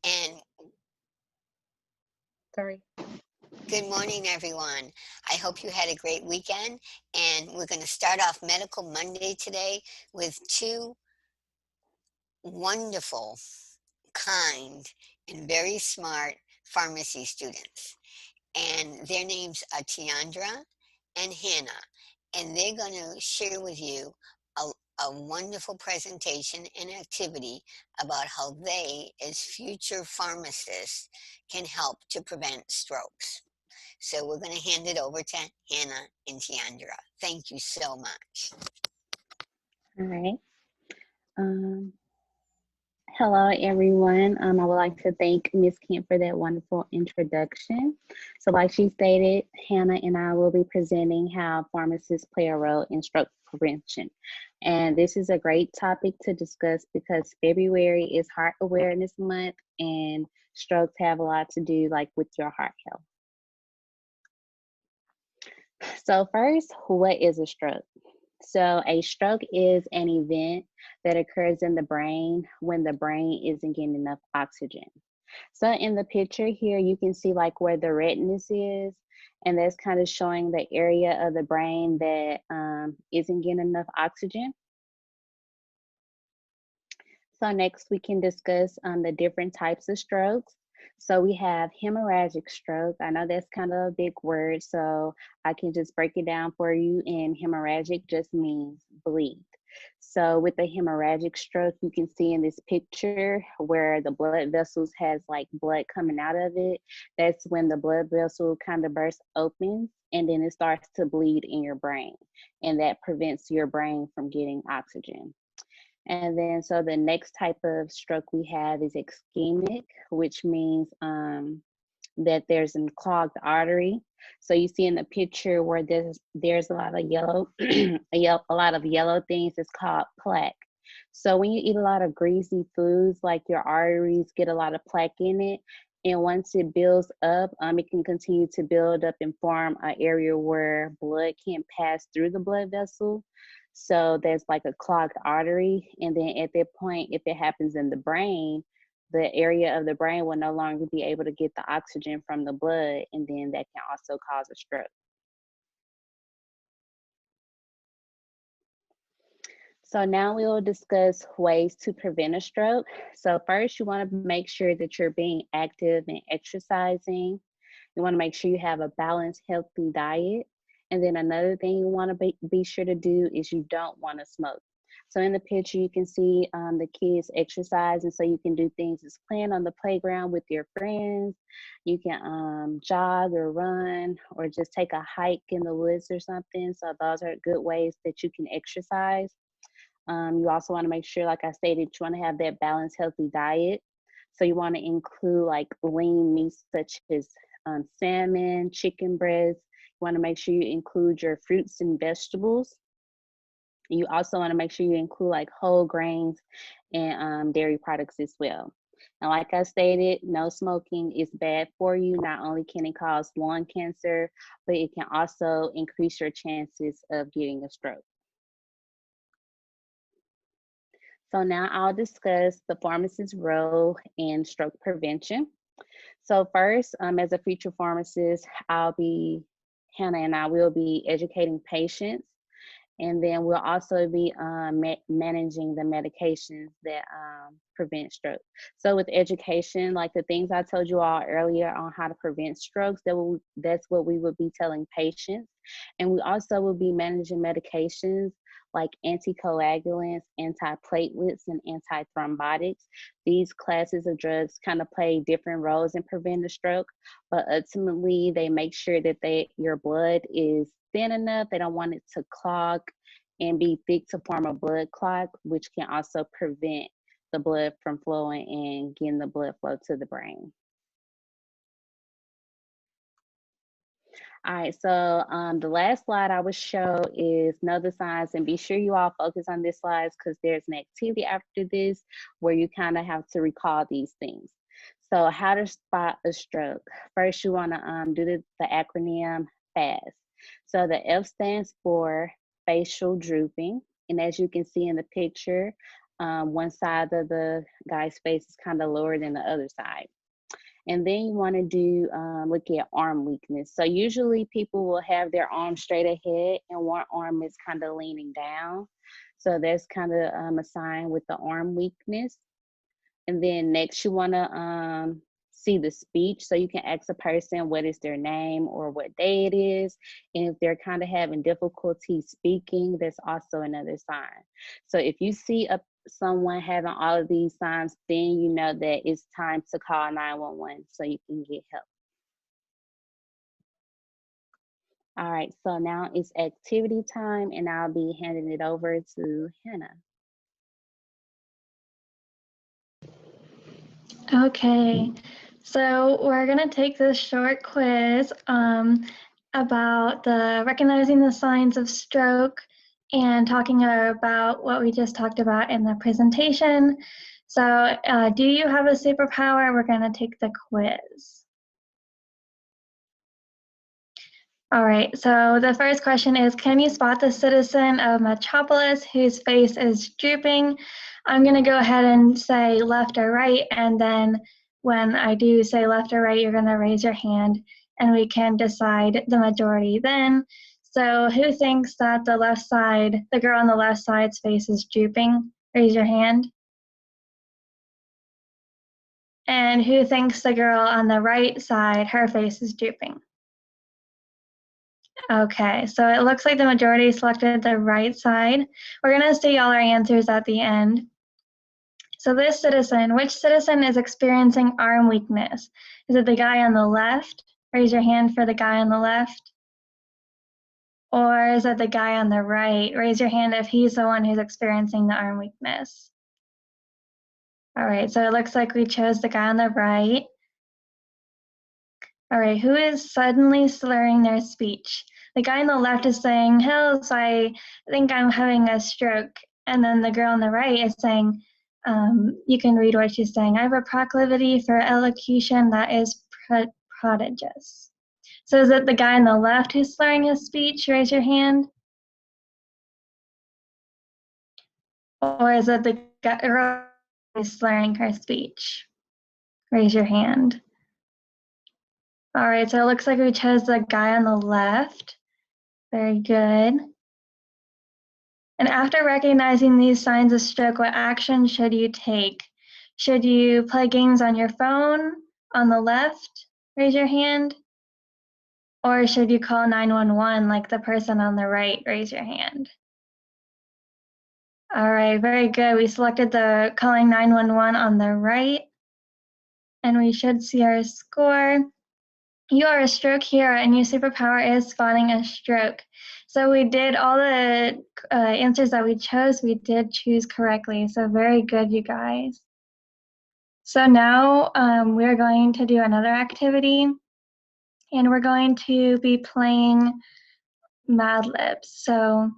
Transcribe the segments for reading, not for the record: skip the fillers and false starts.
And Sorry. good morning, everyone. I hope you had a great weekend. And we're going to start off Medical Monday today with two wonderful, kind, and very smart pharmacy students. And their names are Tiandra and Hannah. And they're going to share with you a, a wonderful presentation and activity about how they, as future pharmacists, can help to prevent strokes. So we're going to hand it over to Hannah and Tiandra. Thank you so much. All right. Um, Hello, everyone. I would like to thank Ms. Kemp for that wonderful introduction. So, like she stated, Hannah and I will be presenting how pharmacists play a role in stroke prevention. And this is a great topic to discuss because February is Heart Awareness Month, and strokes have a lot to do, like, with your heart health. So, first, what is a stroke? So, a stroke is an event that occurs in the brain when the brain isn't getting enough oxygen. So, in the picture here, you can see like where the redness is, and that's kind of showing the area of the brain that isn't getting enough oxygen. So next we can discuss the different types of strokes. So we have hemorrhagic stroke. I know that's kind of a big word, so I can just break it down for you. And hemorrhagic just means bleed. So with the hemorrhagic stroke, you can see in this picture where the blood vessels has like blood coming out of it. That's when the blood vessel kind of bursts open and then it starts to bleed in your brain. And that prevents your brain from getting oxygen. And then, so the next type of stroke we have is ischemic, which means that there's a clogged artery. So you see in the picture where there's a lot of yellow, a lot of yellow things. It's called plaque. So when you eat a lot of greasy foods, like your arteries get a lot of plaque in it. And once it builds up, it can continue to build up and form an area where blood can't pass through the blood vessel. So there's like a clogged artery. And then at that point, if it happens in the brain, the area of the brain will no longer be able to get the oxygen from the blood. And then that can also cause a stroke. So now we will discuss ways to prevent a stroke. So first, you want to make sure that you're being active and exercising. You want to make sure you have a balanced, healthy diet. And then another thing you want to be sure to do is you don't want to smoke. So in the picture, you can see the kids exercise, and so you can do things as playing on the playground with your friends. You can jog or run or just take a hike in the woods or something. So those are good ways that you can exercise. You also want to make sure, like I stated, you want to have that balanced, healthy diet. So you want to include like lean meats such as salmon, chicken breasts. You want to make sure you include your fruits and vegetables. And you also want to make sure you include like whole grains and dairy products as well. And like I stated, no smoking is bad for you. Not only can it cause lung cancer, but it can also increase your chances of getting a stroke. So now I'll discuss the pharmacist's role in stroke prevention. So first, as a future pharmacist, Hannah and I will be educating patients, and then we'll also be managing the medications that prevent stroke. So with education, like the things I told you all earlier on how to prevent strokes, that's what we would be telling patients. And we also will be managing medications like anticoagulants, antiplatelets, and antithrombotics. These classes of drugs kind of play different roles in preventing stroke, but ultimately they make sure that your blood is thin enough. They don't want it to clog and be thick to form a blood clot, which can also prevent the blood from flowing and getting the blood flow to the brain. All right, so the last slide I will show is know the signs, and be sure you all focus on this slides because there's an activity after this where you kind of have to recall these things. So how to spot a stroke. First, you want to do the acronym FAST. So the F stands for facial drooping, and as you can see in the picture, One side of the guy's face is kind of lower than the other side. And then you want to do look at arm weakness. So usually people will have their arm straight ahead and one arm is kind of leaning down. So that's kind of a sign with the arm weakness. And then next you want to see the speech. So you can ask a person what is their name or what day it is. And if they're kind of having difficulty speaking, that's also another sign. So if you see someone having all of these signs, then you know that it's time to call 911 so you can get help. All right, so now it's activity time and I'll be handing it over to Hannah. Okay, so we're gonna take this short quiz about recognizing the signs of stroke and talking about what we just talked about in the presentation. So do you have a superpower? We're gonna take the quiz. All right, so the first question is, can you spot the citizen of Metropolis whose face is drooping? I'm gonna go ahead and say left or right, and then when I do say left or right, you're gonna raise your hand and we can decide the majority then. So who thinks that the girl on the left side's face is drooping? Raise your hand. And who thinks the girl on the right side, her face is drooping? Okay, so it looks like the majority selected the right side. We're going to see all our answers at the end. So which citizen is experiencing arm weakness? Is it the guy on the left? Raise your hand for the guy on the left. Or is it the guy on the right? Raise your hand if he's the one who's experiencing the arm weakness. All right, so it looks like we chose the guy on the right. All right, who is suddenly slurring their speech? The guy on the left is saying, "Hills, I think I'm having a stroke." And then the girl on the right is saying, you can read what she's saying. "I have a proclivity for elocution that is prodigious." So is it the guy on the left who's slurring his speech? Raise your hand. Or is it the girl who's slurring her speech? Raise your hand. All right, so it looks like we chose the guy on the left. Very good. And after recognizing these signs of stroke, what action should you take? Should you play games on your phone on the left? Raise your hand. Or should you call 911 like the person on the right? Raise your hand. All right, very good. We selected the calling 911 on the right. And we should see our score. You are a stroke hero and your superpower is spotting a stroke. So we did all the answers that we chose, we did choose correctly. So very good, you guys. So now we're going to do another activity and we're going to be playing Mad Libs. So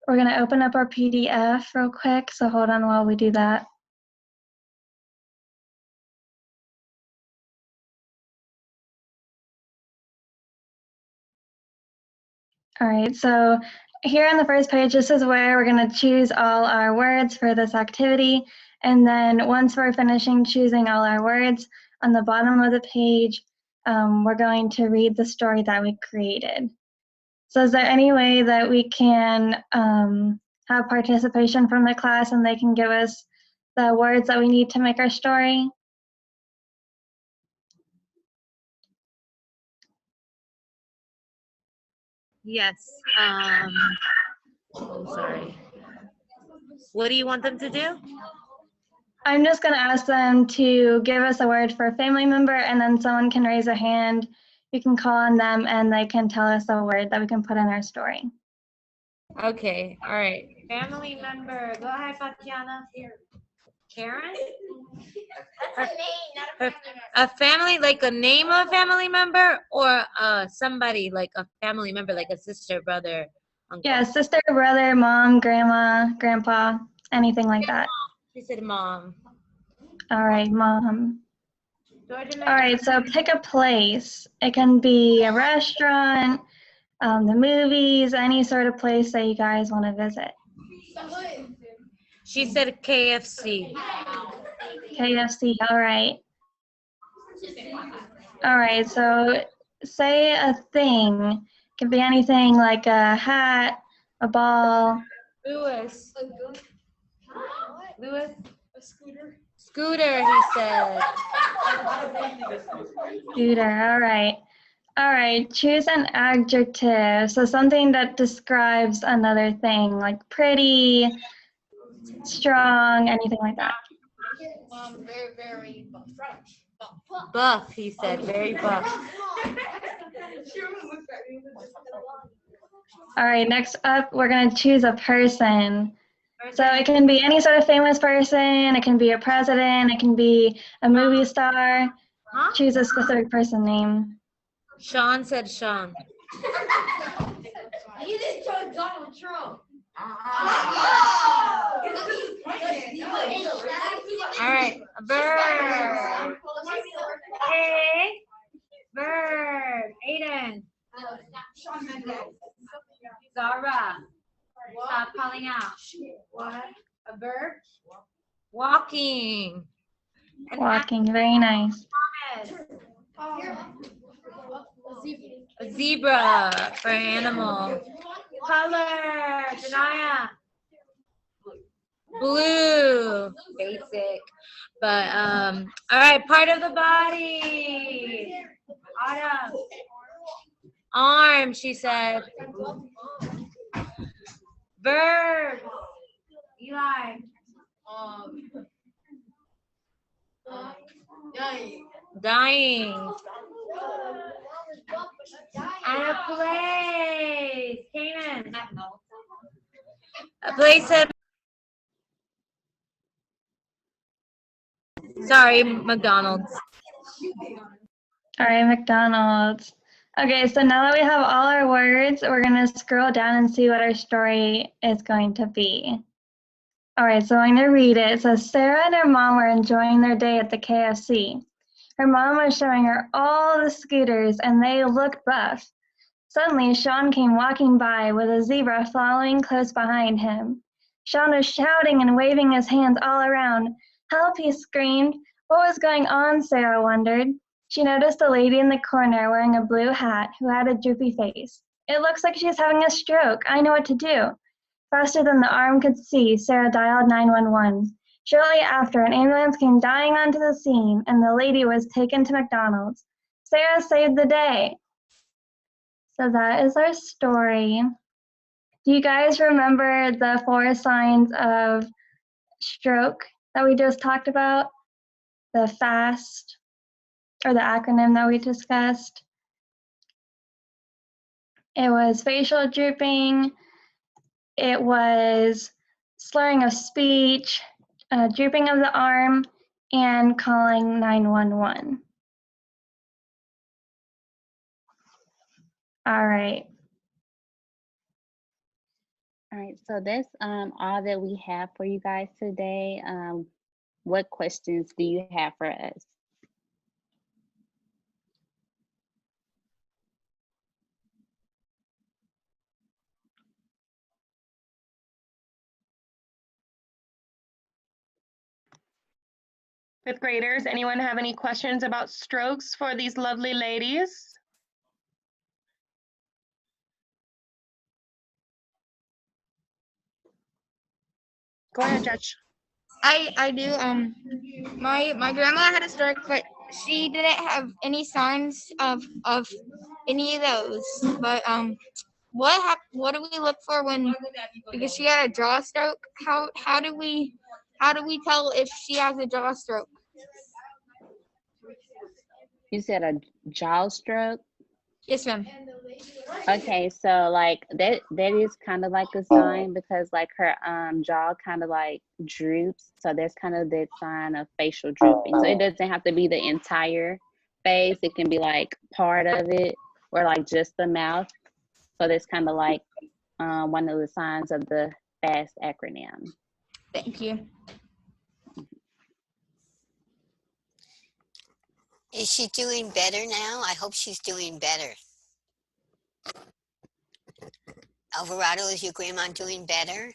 we're gonna open up our PDF real quick. So hold on while we do that. All right, so here on the first page, this is where we're going to choose all our words for this activity. And then once we're finishing choosing all our words, on the bottom of the page, we're going to read the story that we created. So is there any way that we can have participation from the class and they can give us the words that we need to make our story? Yes. I'm sorry. What do you want them to do? I'm just going to ask them to give us a word for a family member, and then someone can raise a hand. You can call on them, and they can tell us a word that we can put in our story. Okay. All right. Family member. Go ahead, Tatiana. Karen? A family, like a name of a family member, or somebody like a family member, like a sister, brother, uncle? Yeah, sister, brother, mom, grandma, grandpa, anything like that. She said mom. All right, mom. All right, so pick a place. It can be a restaurant, the movies, any sort of place that you guys want to visit. She said KFC. KFC. All right. All right. So say a thing. Could be anything like a hat, a ball. Lewis. Lewis? A scooter. Scooter, he said. Scooter. All right. All right. Choose an adjective. So something that describes another thing, like pretty, strong, anything like that. Very Buff, he said. Very buff. All right. Next up, we're going to choose a person. So it can be any sort of famous person. It can be a president. It can be a movie star. Huh? Choose a specific person name. Sean said Sean. He just chose Donald Trump. All right, a bird. Hey, bird. Aiden. Zara. Stop calling out. What? A bird? Walking. An Walking. Very nice. A zebra for animal. Color. Janaya. Blue. Basic. But all right, part of the body. Autumn. Arm, she said. Verb. Eli. Dying. And a place. Canaan. A place that. Sorry, McDonald's. All right, McDonald's. Okay, so now that we have all our words, we're going to scroll down and see what our story is going to be. All right, so I'm going to read it. It says, Sarah and her mom were enjoying their day at the KFC. Her mom was showing her all the scooters, and they looked buff. Suddenly, Sean came walking by with a zebra following close behind him. Sean was shouting and waving his hands all around. Help, he screamed. What was going on, Sarah wondered. She noticed a lady in the corner wearing a blue hat who had a droopy face. It looks like she's having a stroke. I know what to do. Faster than the arm could see, Sarah dialed 911. Shortly after, an ambulance came dying onto the scene, and the lady was taken to McDonald's. Sarah saved the day. So that is our story. Do you guys remember the 4 signs of stroke that we just talked about? The FAST, or the acronym that we discussed? It was facial drooping, it was slurring of speech, drooping of the arm, and calling 911. All right. All right, so that's all that we have for you guys today. What questions do you have for us? Fifth graders, anyone have any questions about strokes for these lovely ladies? Go ahead, Judge. I do. My grandma had a stroke, but she didn't have any signs of any of those. But what do we look for when, because she had a jaw stroke? How do we tell if she has a jaw stroke? You said a jaw stroke? Yes, ma'am. Okay, so like that is kind of like a sign because like her jaw kind of like droops. So that's kind of that sign of facial drooping. So it doesn't have to be the entire face. It can be like part of it or like just the mouth. So that's kind of like one of the signs of the FAST acronym. Thank you. Is she doing better now? I hope she's doing better. Alvarado, is your grandma doing better?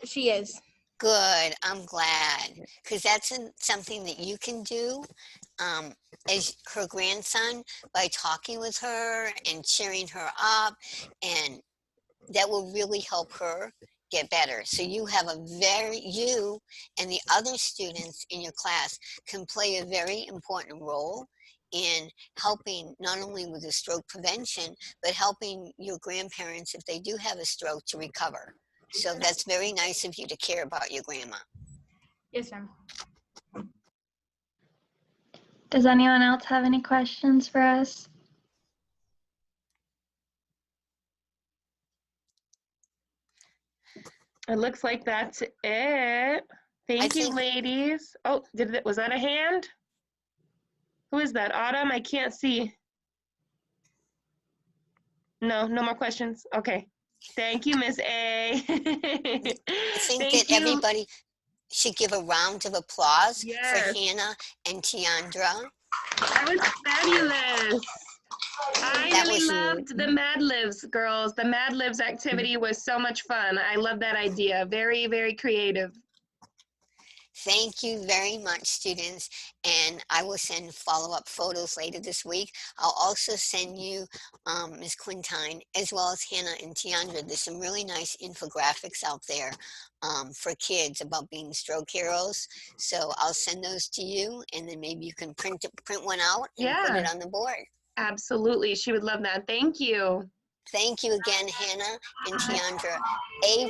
She is. Good. I'm glad because that's something that you can do um, as her grandson by talking with her and cheering her up, and that will really help her get better. So you and the other students in your class can play a very important role in helping not only with the stroke prevention, but helping your grandparents, if they do have a stroke, to recover. So that's very nice of you to care about your grandma. Yes, ma'am. Does anyone else have any questions for us? It looks like that's it. Thank you, think ladies. Oh, was that a hand? Who is that? Autumn? I can't see. No, no more questions. Okay. Thank you, Miss A. I think that Thank you. everybody should give a round of applause for Yes, Hannah and Tiandra. that was fabulous. I That really was loved the Mad Libs, girls. The Mad Libs activity was so much fun. I love that idea. Very, very creative. Thank you very much, students. And I will send follow-up photos later this week. I'll also send you, Ms. Quintine, as well as Hannah and Tiandra. There's some really nice infographics out there for kids about being stroke heroes. So I'll send those to you, and then maybe you can print one out and put it Yeah, on the board. absolutely. She would love that. Thank you. Thank you again, Hannah and Tiandra. A+.